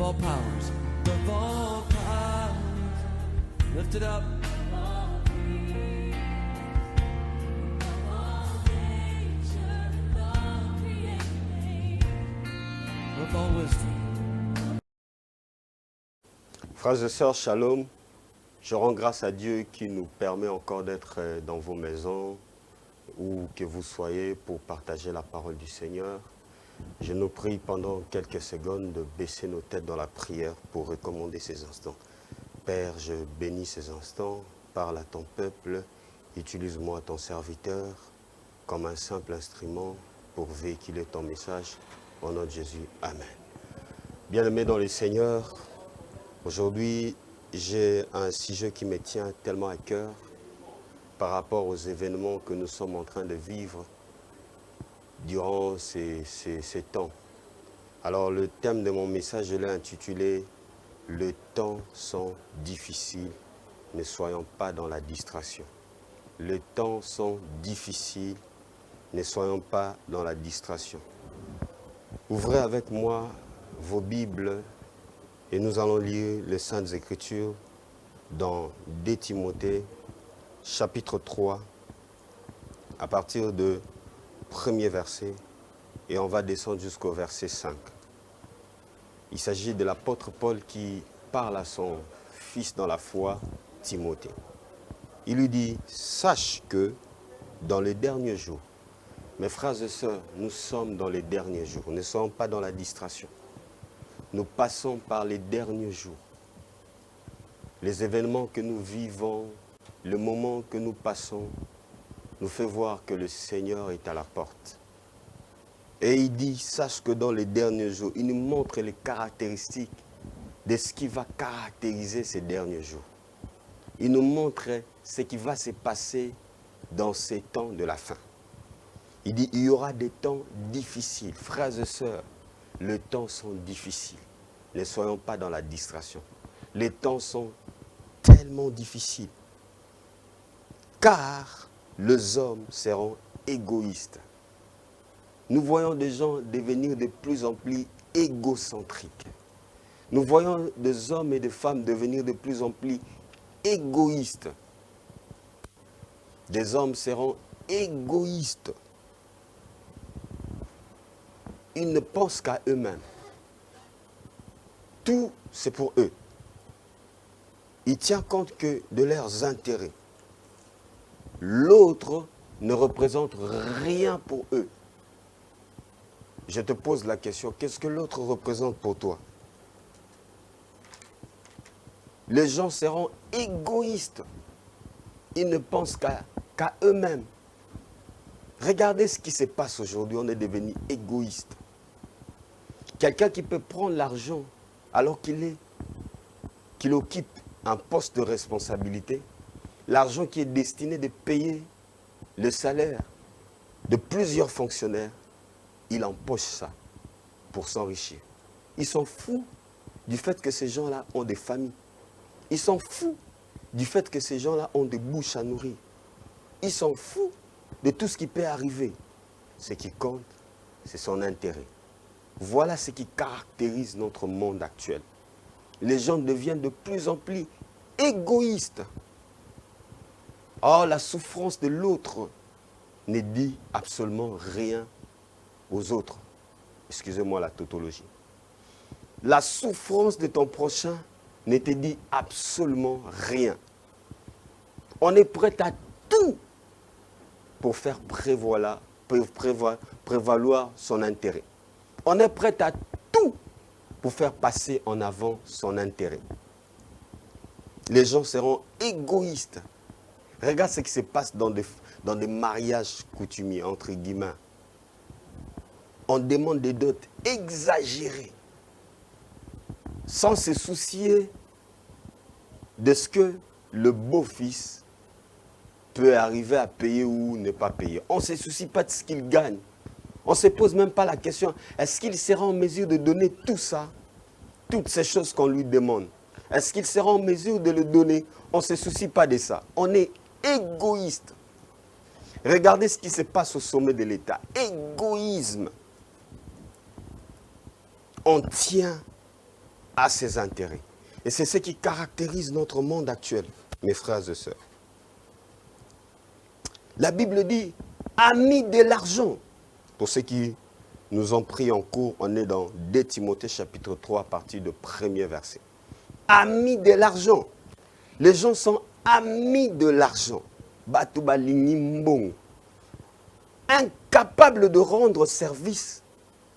all powers, above all powers, lift it up. Above all wisdom. Frères et sœurs, shalom. Je rends grâce à Dieu qui nous permet encore d'être dans vos maisons, où que vous soyez, pour partager la parole du Seigneur. Je nous prie pendant quelques secondes de baisser nos têtes dans la prière pour recommander ces instants. Père, je bénis ces instants, parle à ton peuple, utilise-moi, ton serviteur, comme un simple instrument pour véhiculer ton message. Au nom de Jésus, Amen. Bien-aimés dans le Seigneur, aujourd'hui, j'ai un sujet qui me tient tellement à cœur par rapport aux événements que nous sommes en train de vivre durant ces temps. Alors, le thème de mon message, je l'ai intitulé « Le temps sont difficiles, ne soyons pas dans la distraction ». Le temps sont difficiles, ne soyons pas dans la distraction. Ouvrez avec moi vos Bibles et nous allons lire les Saintes Écritures dans 2 Timothée, chapitre 3, à partir de premier verset, et on va descendre jusqu'au verset 5. Il s'agit de l'apôtre Paul qui parle à son fils dans la foi, Timothée. Il lui dit, sache que dans les derniers jours, mes frères et sœurs, nous sommes dans les derniers jours, nous ne sommes pas dans la distraction. Nous passons par les derniers jours. Les événements que nous vivons, le moment que nous passons, nous fait voir que le Seigneur est à la porte. Et il dit, sache que dans les derniers jours, il nous montre les caractéristiques de ce qui va caractériser ces derniers jours. Il nous montre ce qui va se passer dans ces temps de la fin. Il dit, il y aura des temps difficiles. Frères et sœurs, les temps sont difficiles. Ne soyons pas dans la distraction. Les temps sont tellement difficiles. Car les hommes seront égoïstes. Nous voyons des gens devenir de plus en plus égocentriques. Nous voyons des hommes et des femmes devenir de plus en plus égoïstes. Des hommes seront égoïstes. Ils ne pensent qu'à eux-mêmes. Tout, c'est pour eux. Ils tiennent compte que de leurs intérêts. L'autre ne représente rien pour eux. Je te pose la question, qu'est-ce que l'autre représente pour toi? Les gens seront égoïstes. Ils ne pensent qu'à eux-mêmes. Regardez ce qui se passe aujourd'hui, on est devenu égoïste. Quelqu'un qui peut prendre l'argent alors qu'il occupe un poste de responsabilité, l'argent qui est destiné de payer le salaire de plusieurs fonctionnaires, il empoche ça pour s'enrichir. Ils sont fous du fait que ces gens-là ont des familles. Ils sont fous du fait que ces gens-là ont des bouches à nourrir. Ils sont fous de tout ce qui peut arriver. Ce qui compte, c'est son intérêt. Voilà ce qui caractérise notre monde actuel. Les gens deviennent de plus en plus égoïstes. Or, la souffrance de l'autre ne dit absolument rien aux autres. Excusez-moi la tautologie. La souffrance de ton prochain ne te dit absolument rien. On est prêt à tout pour faire prévaloir son intérêt. On est prêt à tout pour faire passer en avant son intérêt. Les gens seront égoïstes. Regarde ce qui se passe dans des mariages coutumiers, entre guillemets. On demande des dots exagérées, sans se soucier de ce que le beau-fils peut arriver à payer ou ne pas payer. On ne se soucie pas de ce qu'il gagne. On ne se pose même pas la question, est-ce qu'il sera en mesure de donner tout ça, toutes ces choses qu'on lui demande? Est-ce qu'il sera en mesure de le donner? On ne se soucie pas de ça. On est égoïste. Regardez ce qui se passe au sommet de l'État. Égoïsme. On tient à ses intérêts. Et c'est ce qui caractérise notre monde actuel, mes frères et sœurs. La Bible dit, amis de l'argent. Pour ceux qui nous ont pris en cours, on est dans 2 Timothée chapitre 3 à partir du premier verset. Amis de l'argent. Les gens sont amis de l'argent. Incapables de rendre service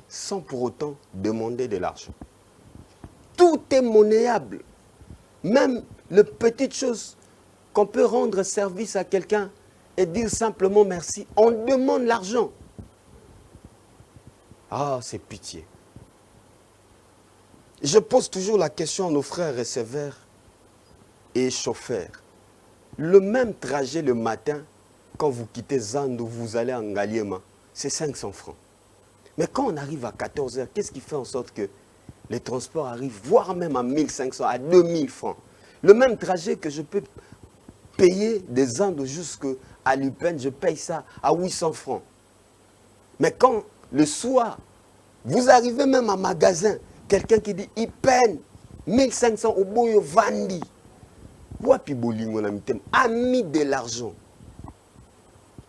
sans pour autant demander de l'argent. Tout est monnayable. Même les petites choses qu'on peut rendre service à quelqu'un et dire simplement merci. On demande l'argent. Ah, c'est pitié. Je pose toujours la question à nos frères receveurs et chauffeurs. Le même trajet le matin, quand vous quittez Zando, vous allez en Ngaliema, c'est 500 francs. Mais quand on arrive à 14 h, qu'est-ce qui fait en sorte que les transports arrivent, voire même à 1500, à 2000 francs? Le même trajet que je peux payer des Zando jusqu'à Lupin, je paye ça à 800 francs. Mais quand le soir, vous arrivez même à un magasin, quelqu'un qui dit, il peine 1500 au boyo vandi. Ami de l'argent.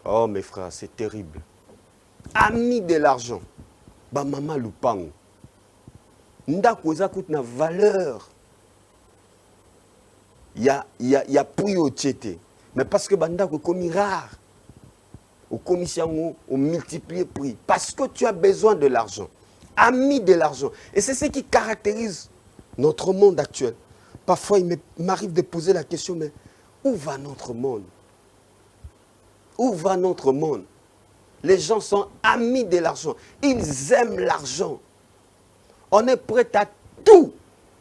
Oh mes frères, c'est terrible. Ami de l'argent. Ba mama lupango. Ndako eza koute na valeur. Il y a prix au tchété. Mais parce que bandako komi rare. Au commission, on multiplie prix. Parce que tu as besoin de l'argent. Ami de l'argent. Et c'est ce qui caractérise notre monde actuel. Parfois, il m'arrive de poser la question, mais où va notre monde? Où va notre monde? Les gens sont amis de l'argent. Ils aiment l'argent. On est prêt à tout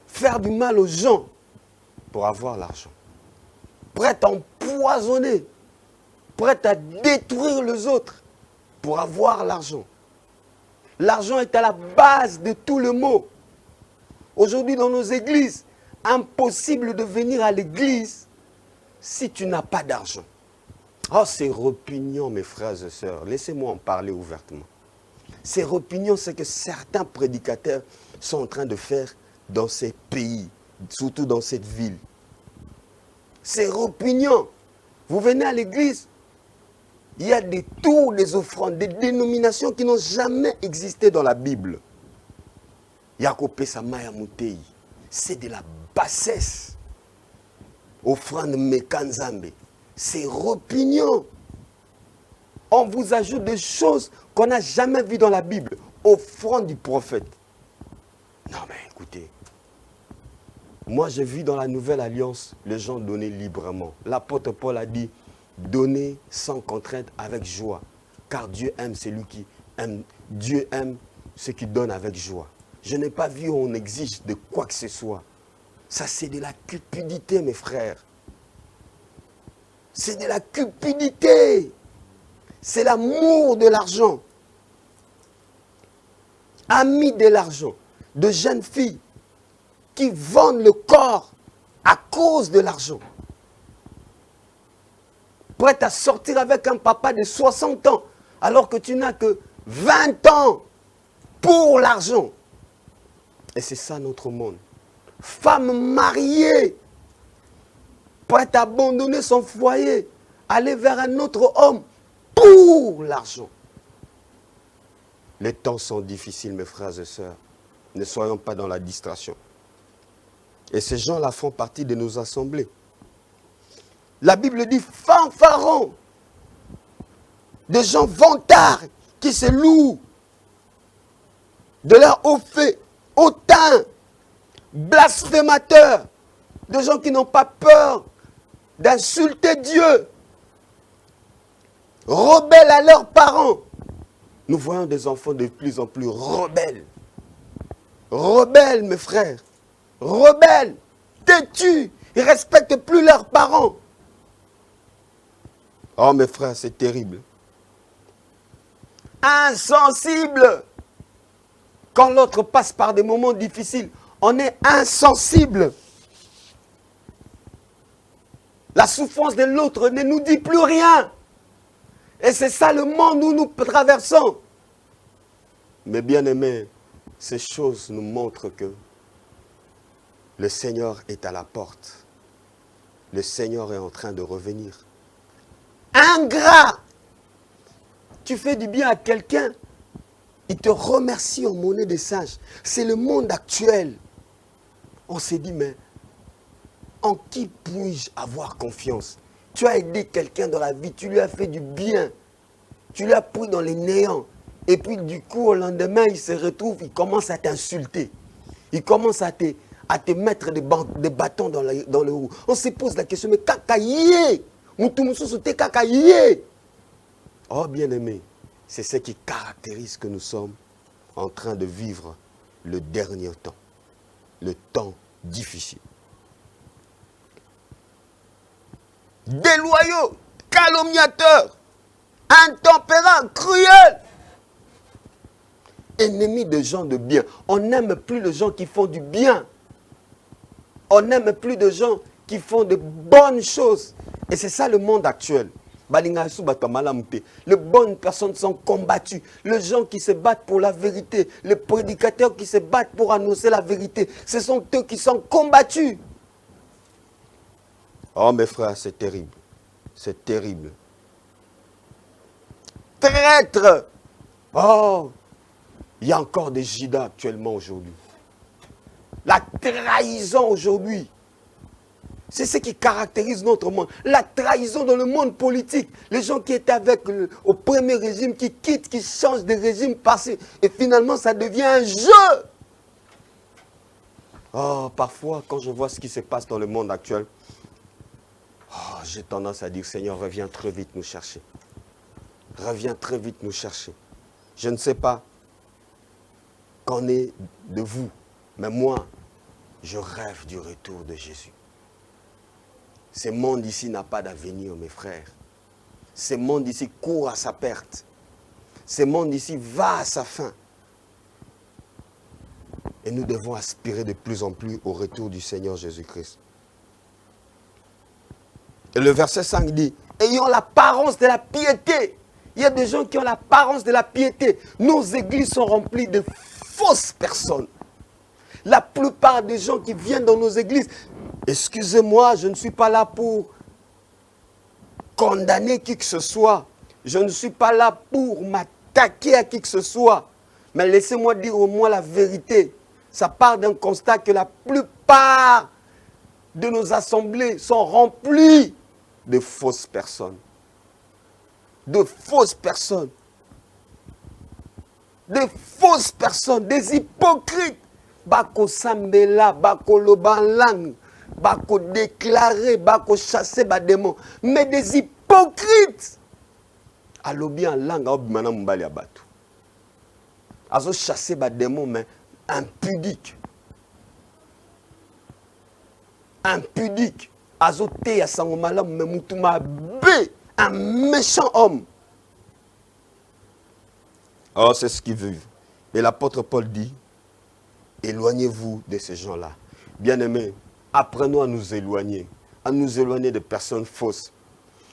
faire du mal aux gens pour avoir l'argent. Prêt à empoisonner. Prêt à détruire les autres pour avoir l'argent. L'argent est à la base de tout le mot. Aujourd'hui, dans nos églises, impossible de venir à l'église si tu n'as pas d'argent. Oh, c'est répugnant, mes frères et sœurs. Laissez-moi en parler ouvertement. C'est répugnant ce que certains prédicateurs sont en train de faire dans ces pays, surtout dans cette ville. C'est répugnant. Vous venez à l'église, il y a des tours, des offrandes, des dénominations qui n'ont jamais existé dans la Bible. Yakope Samaya Mutei. C'est de la bassesse. Offrande Mekanzambe. C'est répugnant. On vous ajoute des choses qu'on n'a jamais vues dans la Bible. Offrande du prophète. Non mais écoutez. Moi je vis dans la Nouvelle Alliance, les gens donnaient librement. L'apôtre Paul a dit, donnez sans contrainte avec joie. Car Dieu aime celui qui aime. Dieu aime ceux qui donnent avec joie. Je n'ai pas vu où on exige de quoi que ce soit. Ça, c'est de la cupidité, mes frères. C'est de la cupidité. C'est l'amour de l'argent. Amis de l'argent. De jeunes filles qui vendent le corps à cause de l'argent. Prêtes à sortir avec un papa de 60 ans alors que tu n'as que 20 ans pour l'argent. Et c'est ça notre monde. Femme mariée, prête à abandonner son foyer, aller vers un autre homme pour l'argent. Les temps sont difficiles, mes frères et sœurs. Ne soyons pas dans la distraction. Et ces gens-là font partie de nos assemblées. La Bible dit fanfarons, des gens vantards qui se louent de leur haut fait, hautain, blasphémateurs, des gens qui n'ont pas peur d'insulter Dieu, rebelles à leurs parents. Nous voyons des enfants de plus en plus rebelles. Rebelles, mes frères. Rebelles, têtus. Ils ne respectent plus leurs parents. Oh, mes frères, c'est terrible. Insensibles. Quand l'autre passe par des moments difficiles, on est insensible. La souffrance de l'autre ne nous dit plus rien. Et c'est ça le monde où nous traversons. Mais bien aimés, ces choses nous montrent que Le Seigneur est à la porte. Le Seigneur est en train de revenir. Ingrat! Tu fais du bien à quelqu'un, il te remercie en monnaie des sages. C'est le monde actuel. On s'est dit, mais en qui puis-je avoir confiance? Tu as aidé quelqu'un dans la vie, tu lui as fait du bien. Tu l'as pris dans les néants. Et puis du coup, au lendemain, il se retrouve, il commence à t'insulter. Il commence à te mettre des bâtons dans le roues. On se pose la question, mais kakaye, kakaye. Oh bien-aimé, c'est ce qui caractérise que nous sommes en train de vivre le dernier temps. Le temps difficile. Déloyaux, calomniateurs, intempérants, cruels. Ennemis de gens de bien. On n'aime plus les gens qui font du bien. On n'aime plus de gens qui font de bonnes choses. Et c'est ça le monde actuel. Les bonnes personnes sont combattues. Les gens qui se battent pour la vérité. Les prédicateurs qui se battent pour annoncer la vérité. Ce sont eux qui sont combattus. Oh mes frères, c'est terrible. C'est terrible. Traître. Oh, il y a encore des Judas actuellement aujourd'hui. La trahison aujourd'hui. C'est ce qui caractérise notre monde. La trahison dans le monde politique. Les gens qui étaient avec au premier régime, qui quittent, qui changent de régime passé. Et finalement, ça devient un jeu. Oh, parfois, quand je vois ce qui se passe dans le monde actuel, oh, j'ai tendance à dire, Seigneur, reviens très vite nous chercher. Reviens très vite nous chercher. Je ne sais pas qu'en est de vous, mais moi, je rêve du retour de Jésus. Ce monde ici n'a pas d'avenir, mes frères. Ce monde ici court à sa perte. Ce monde ici va à sa fin. Et nous devons aspirer de plus en plus au retour du Seigneur Jésus-Christ. Et le verset 5 dit, ayant l'apparence de la piété. Il y a des gens qui ont l'apparence de la piété. Nos églises sont remplies de fausses personnes. La plupart des gens qui viennent dans nos églises, excusez-moi, je ne suis pas là pour condamner qui que ce soit. Je ne suis pas là pour m'attaquer à qui que ce soit. Mais laissez-moi dire au moins la vérité. Ça part d'un constat que la plupart de nos assemblées sont remplies de fausses personnes. De fausses personnes. Des fausses personnes, des hypocrites. Bako sambela, bako lobanlang, bako déclarer, bako chasser ba démon. Mais des hypocrites. Alobi en langue, obimana mbali abatu. Azo chasser ba démon, mais impudique. Impudique. Azo te ya sangomala, mais mutuma bé. Un méchant homme. Oh, c'est ce qu'ils vivent. Et l'apôtre Paul dit, éloignez-vous de ces gens-là. Bien-aimés, apprenons à nous éloigner de personnes fausses.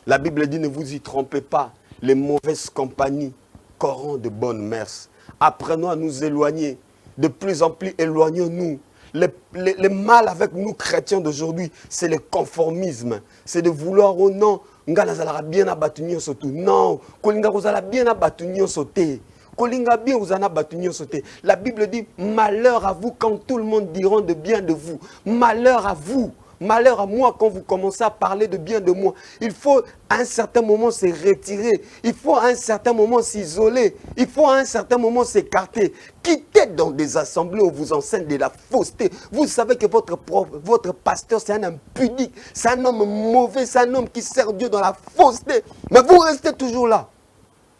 La Bible dit, ne vous y trompez pas, les mauvaises compagnies corrompent de bonnes mœurs. Apprenons à nous éloigner, de plus en plus éloignons-nous. Le mal avec nous chrétiens d'aujourd'hui, c'est le conformisme. C'est de vouloir, oh non, nga nazala bien abattu nyonso tout. Non, kolinga kozala bien abattu nyonso te. Kolinga bien uzana battu nyonso te. La Bible dit malheur à vous quand tout le monde dira de bien de vous. Malheur à vous. Malheur à moi quand vous commencez à parler de bien de moi. Il faut à un certain moment se retirer. Il faut à un certain moment s'isoler. Il faut à un certain moment s'écarter. Quittez dans des assemblées où vous enseigne de la fausseté. Vous savez que votre pasteur c'est un homme pudique. C'est un homme mauvais. C'est un homme qui sert Dieu dans la fausseté. Mais vous restez toujours là.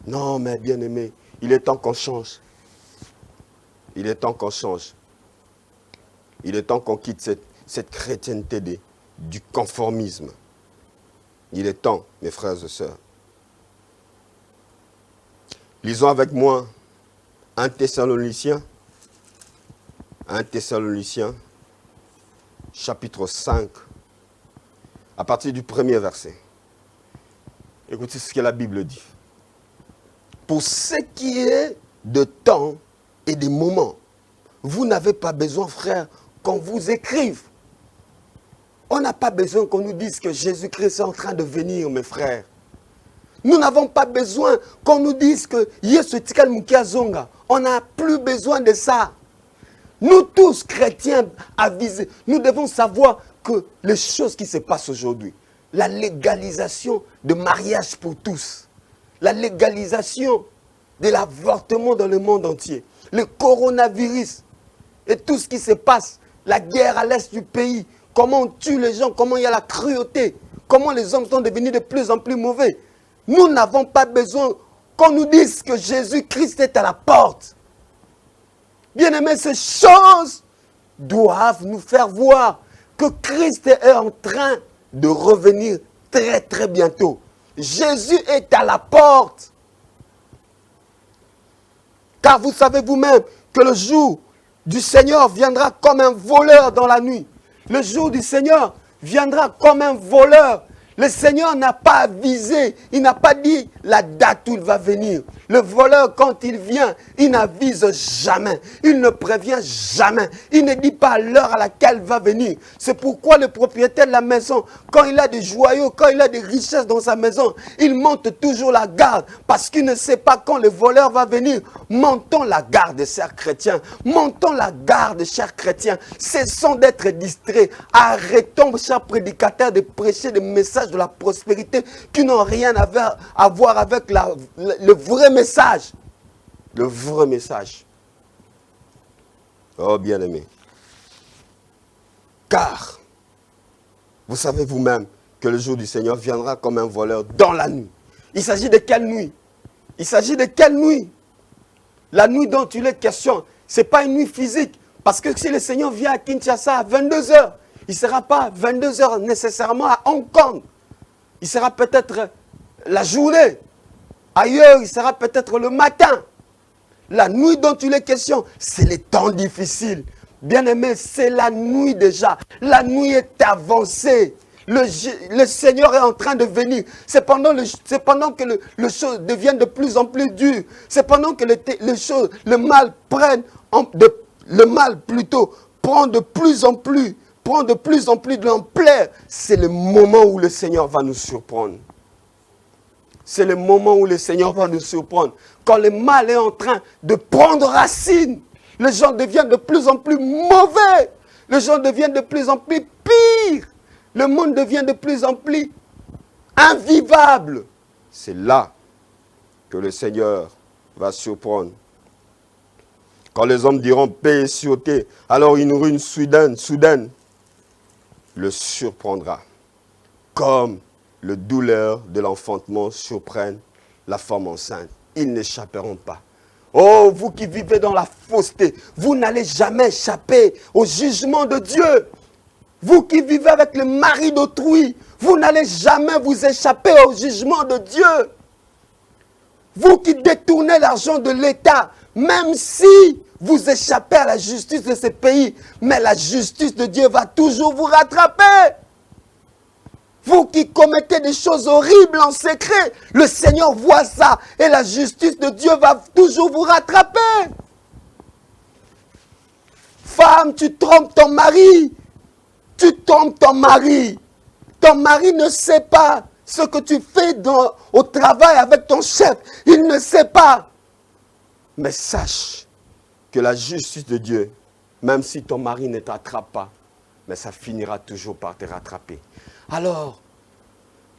Non mais bien aimé, il est temps qu'on change. Il est temps qu'on change. Il est temps qu'on quitte cette chrétienté du conformisme. Il est temps, mes frères et sœurs. Lisons avec moi 1 Thessaloniciens, chapitre 5, à partir du premier verset. Écoutez ce que la Bible dit. Pour ce qui est de temps et de moments, vous n'avez pas besoin, frères, qu'on vous écrive. On n'a pas besoin qu'on nous dise que Jésus-Christ est en train de venir, mes frères. Nous n'avons pas besoin qu'on nous dise que Yesu tikal mukiazonga. On n'a plus besoin de ça. Nous tous, chrétiens avisés, nous devons savoir que les choses qui se passent aujourd'hui, la légalisation de mariage pour tous, la légalisation de l'avortement dans le monde entier, le coronavirus et tout ce qui se passe, la guerre à l'est du pays, comment on tue les gens, comment il y a la cruauté, comment les hommes sont devenus de plus en plus mauvais. Nous n'avons pas besoin qu'on nous dise que Jésus-Christ est à la porte. Bien-aimés, ces choses doivent nous faire voir que Christ est en train de revenir très très bientôt. Jésus est à la porte. Car vous savez vous-même que le jour du Seigneur viendra comme un voleur dans la nuit. Le jour du Seigneur viendra comme un voleur. Le Seigneur n'a pas avisé, il n'a pas dit la date où il va venir. Le voleur, quand il vient, il n'avise jamais, il ne prévient jamais, il ne dit pas l'heure à laquelle il va venir. C'est pourquoi le propriétaire de la maison, quand il a des joyaux, quand il a des richesses dans sa maison, il monte toujours la garde, parce qu'il ne sait pas quand le voleur va venir. Montons la garde, chers chrétiens, montons la garde, chers chrétiens, cessons d'être distraits, arrêtons, chers prédicateurs, de prêcher des messages de la prospérité qui n'ont rien à voir avec le vrai message. Le vrai message. Oh bien-aimé. Car, vous savez vous-même que le jour du Seigneur viendra comme un voleur dans la nuit. Il s'agit de quelle nuit? Il s'agit de quelle nuit? La nuit dont il est question, ce n'est pas une nuit physique. Parce que si le Seigneur vient à Kinshasa à 22 h, il ne sera pas 22 h nécessairement à Hong Kong. Il sera peut-être la journée. Ailleurs, il sera peut-être le matin. La nuit dont il est question, c'est les temps difficiles. Bien-aimé, c'est la nuit déjà. La nuit est avancée. Le Seigneur est en train de venir. C'est pendant que le chose devient de plus en plus dur. C'est pendant que le mal prend de plus en plus de l'ampleur. C'est le moment où le Seigneur va nous surprendre. C'est le moment où le Seigneur va nous surprendre. Quand le mal est en train de prendre racine, les gens deviennent de plus en plus mauvais. Les gens deviennent de plus en plus pires. Le monde devient de plus en plus invivable. C'est là que le Seigneur va surprendre. Quand les hommes diront paix et sûreté, alors une ruine soudaine le surprendra. Comme le douleur de l'enfantement surprenne la femme enceinte. Ils n'échapperont pas. Oh, vous qui vivez dans la fausseté, vous n'allez jamais échapper au jugement de Dieu. Vous qui vivez avec le mari d'autrui, vous n'allez jamais vous échapper au jugement de Dieu. Vous qui détournez l'argent de l'État, même si vous échappez à la justice de ce pays, mais la justice de Dieu va toujours vous rattraper. Vous qui commettez des choses horribles en secret, le Seigneur voit ça et la justice de Dieu va toujours vous rattraper. Femme, tu trompes ton mari. Tu trompes ton mari. Ton mari ne sait pas ce que tu fais au travail avec ton chef. Il ne sait pas. Mais sache que la justice de Dieu, même si ton mari ne t'attrape pas, mais ça finira toujours par te rattraper. Alors,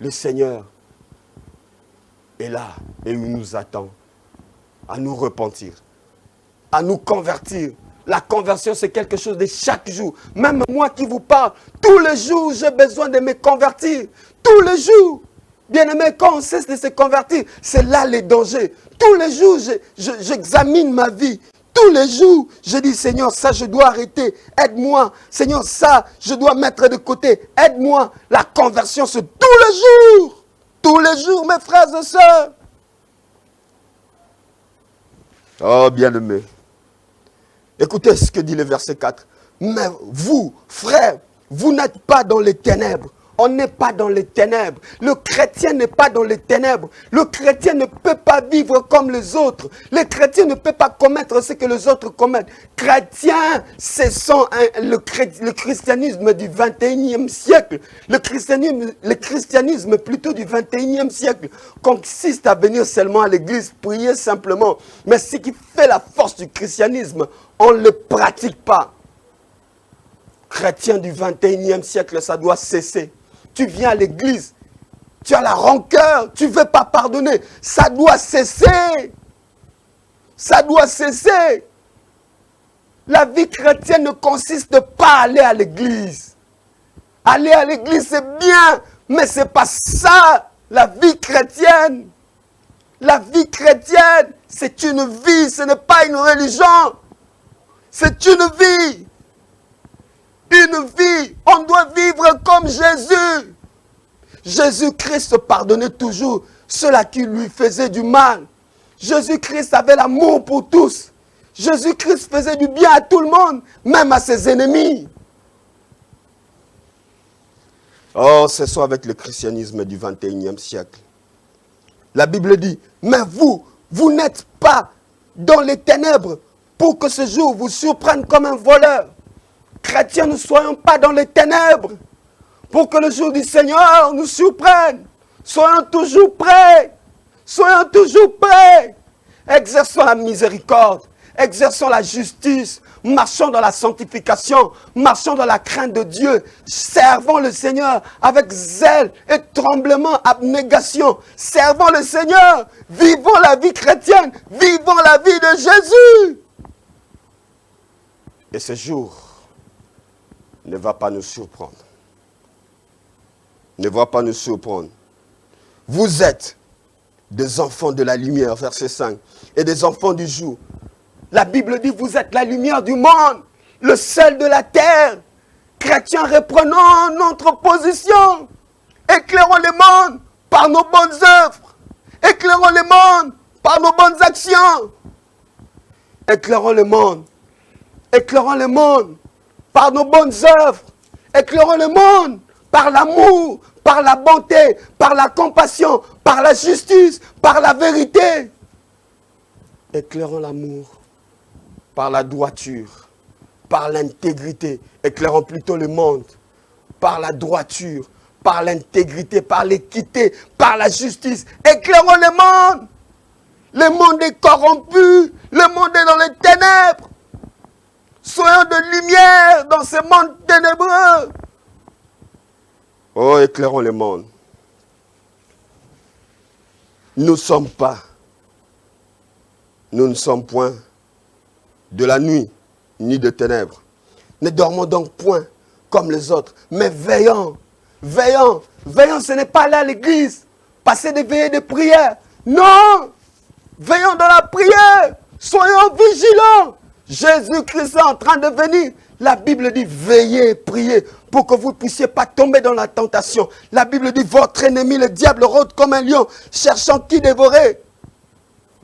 le Seigneur est là et il nous attend à nous repentir, à nous convertir. La conversion, c'est quelque chose de chaque jour. Même moi qui vous parle, tous les jours, j'ai besoin de me convertir. Tous les jours. Bien-aimé, quand on cesse de se convertir, c'est là les dangers. Tous les jours, j'examine ma vie. Tous les jours, je dis, Seigneur, ça, je dois arrêter. Aide-moi. Seigneur, ça, je dois mettre de côté. Aide-moi. La conversion, c'est tous les jours. Tous les jours, mes frères et sœurs. Oh, bien-aimé. Écoutez ce que dit le verset 4. Mais vous, frères, vous n'êtes pas dans les ténèbres. On n'est pas dans les ténèbres. Le chrétien n'est pas dans les ténèbres. Le chrétien ne peut pas vivre comme les autres. Le chrétien ne peut pas commettre ce que les autres commettent. Chrétien, c'est le christianisme du 21e siècle. Le christianisme plutôt du 21e siècle consiste à venir seulement à l'église, prier simplement. Mais ce qui fait la force du christianisme, on ne le pratique pas. Chrétien du 21e siècle, ça doit cesser. Tu viens à l'église, tu as la rancœur, tu ne veux pas pardonner. Ça doit cesser. Ça doit cesser. La vie chrétienne ne consiste pas à aller à l'église. Aller à l'église, c'est bien, mais ce n'est pas ça, la vie chrétienne. La vie chrétienne, c'est une vie, ce n'est pas une religion. C'est une vie. Une vie, on doit vivre comme Jésus. Jésus-Christ pardonnait toujours ceux-là qui lui faisaient du mal. Jésus-Christ avait l'amour pour tous. Jésus-Christ faisait du bien à tout le monde, même à ses ennemis. Oh, c'est ça avec le christianisme du 21e siècle. La Bible dit, mais vous n'êtes pas dans les ténèbres pour que ce jour vous surprenne comme un voleur. Chrétiens, ne soyons pas dans les ténèbres pour que le jour du Seigneur nous surprenne. Soyons toujours prêts. Soyons toujours prêts. Exerçons la miséricorde. Exerçons la justice. Marchons dans la sanctification. Marchons dans la crainte de Dieu. Servons le Seigneur avec zèle et tremblement, abnégation. Servons le Seigneur. Vivons la vie chrétienne. Vivons la vie de Jésus. Et ce jour ne va pas nous surprendre. Ne va pas nous surprendre. Vous êtes des enfants de la lumière, verset 5, et des enfants du jour. La Bible dit, vous êtes la lumière du monde, le sel de la terre. Chrétiens, reprenons notre position. Éclairons le monde par nos bonnes œuvres. Éclairons le monde par nos bonnes actions. Éclairons le monde. Éclairons le monde par nos bonnes œuvres. Éclairons le monde par l'amour, par la bonté, par la compassion, par la justice, par la vérité. Éclairons l'amour par la droiture, par l'intégrité. Éclairons plutôt le monde par la droiture, par l'intégrité, par l'équité, par la justice. Éclairons le monde. Le monde est corrompu. Le monde est dans les ténèbres. Soyons de lumière dans ce monde ténébreux. Oh, éclairons le monde. Nous ne sommes point de la nuit, ni de ténèbres. Ne dormons donc point comme les autres, mais veillons. Veillons. Veillons, ce n'est pas aller à l'église, passer des veillées de prière. Non. Veillons dans la prière. Soyons vigilants. Jésus-Christ est en train de venir. La Bible dit, veillez, priez, pour que vous ne puissiez pas tomber dans la tentation. La Bible dit, votre ennemi, le diable, rôde comme un lion, cherchant qui dévorer.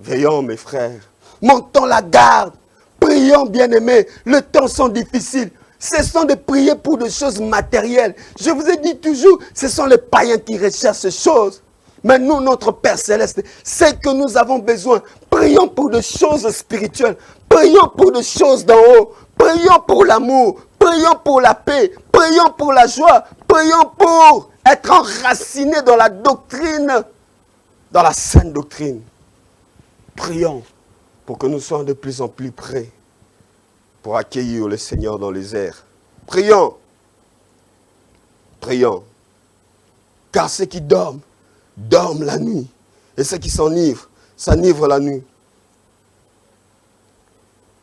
Veillons, mes frères. Montons la garde. Prions, bien-aimés. Le temps sont difficiles. Cessons de prier pour des choses matérielles. Je vous ai dit toujours, ce sont les païens qui recherchent ces choses. Mais nous, notre Père Céleste, c'est que nous avons besoin. Prions pour des choses spirituelles. Prions pour des choses d'en haut. Prions pour l'amour. Prions pour la paix. Prions pour la joie. Prions pour être enracinés dans la doctrine, dans la sainte doctrine. Prions pour que nous soyons de plus en plus prêts pour accueillir le Seigneur dans les airs. Prions. Prions. Car ceux qui dorment la nuit. Et ceux qui s'enivrent la nuit.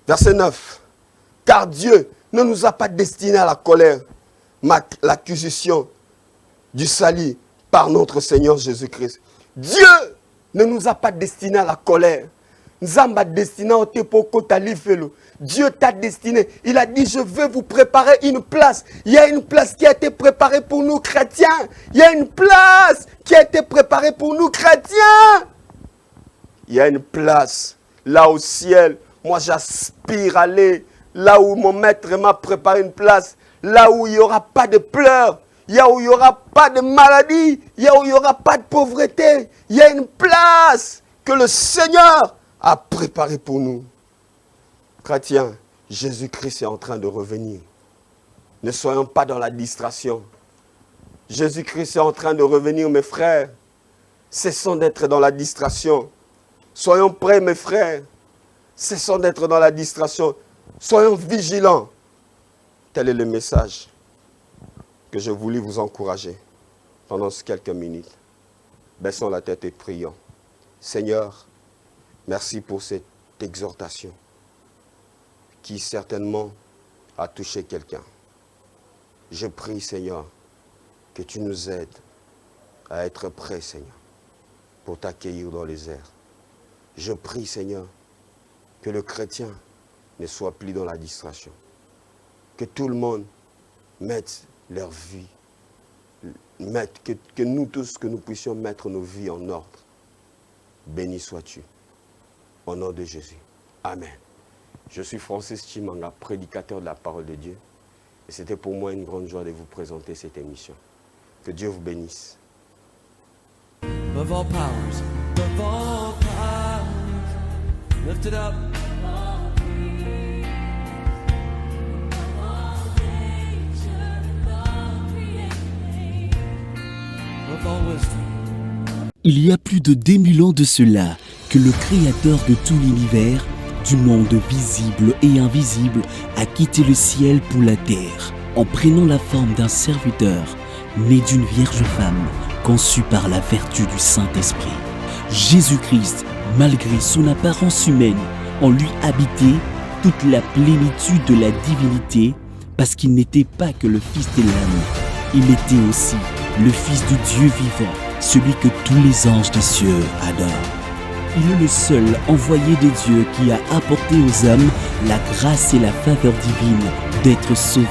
Verset 9. Car Dieu ne nous a pas destinés à la colère, mais à l'acquisition du salut par notre Seigneur Jésus-Christ. Dieu ne nous a pas destinés à la colère. Dieu t'a destiné. Il a dit, je veux vous préparer une place. Il y a une place qui a été préparée pour nous chrétiens. Il y a une place qui a été préparée pour nous chrétiens. Il y a une place là au ciel. Moi, j'aspire à aller là où mon maître m'a préparé une place. Là où il n'y aura pas de pleurs. il y a où il n'y aura pas de maladie, il y a où il n'y aura pas de pauvreté. Il y a une place que le Seigneur a préparée pour nous. Chrétiens, Jésus-Christ est en train de revenir. Ne soyons pas dans la distraction. Jésus-Christ est en train de revenir, mes frères. Cessons d'être dans la distraction. Soyons prêts, mes frères. Cessons d'être dans la distraction. Soyons vigilants. Tel est le message que je voulais vous encourager pendant ces quelques minutes. Baissons la tête et prions. Seigneur, merci pour cette exhortation qui certainement a touché quelqu'un. Je prie, Seigneur, que tu nous aides à être prêts, Seigneur, pour t'accueillir dans les airs. Je prie, Seigneur, que le chrétien ne soit plus dans la distraction. Que tout le monde mette leur vie, que nous tous, que nous puissions mettre nos vies en ordre. Béni sois-tu. Au nom de Jésus. Amen. Je suis Francis Chimanga, prédicateur de la parole de Dieu. Et c'était pour moi une grande joie de vous présenter cette émission. Que Dieu vous bénisse. Above all powers, lift it up. Above all wisdom. Il y a plus de 2000 ans de cela que le Créateur de tout l'univers, du monde visible et invisible, a quitté le ciel pour la terre, en prenant la forme d'un serviteur, né d'une vierge femme, conçu par la vertu du Saint-Esprit. Jésus-Christ, malgré son apparence humaine, en lui habitait toute la plénitude de la divinité, parce qu'il n'était pas que le Fils de l'âme, il était aussi le Fils du Dieu vivant, celui que tous les anges des cieux adorent. Il est le seul envoyé de Dieu qui a apporté aux hommes la grâce et la faveur divine d'être sauvés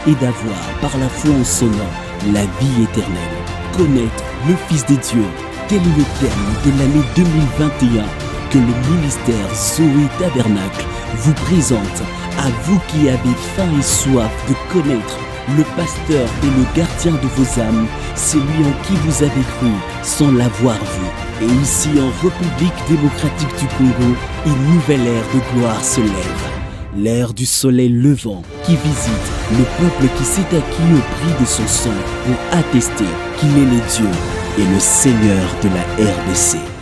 et d'avoir, par la foi en son nom, la vie éternelle. Connaître le Fils de Dieu, tel est le terme de l'année 2021 que le ministère Zoé Tabernacle vous présente, à vous qui avez faim et soif de connaître le pasteur et le gardien de vos âmes, celui en qui vous avez cru sans l'avoir vu. Et ici en République démocratique du Congo, une nouvelle ère de gloire se lève. L'ère du soleil levant qui visite le peuple qui s'est acquis au prix de son sang pour attester qu'il est le Dieu et le Seigneur de la RDC.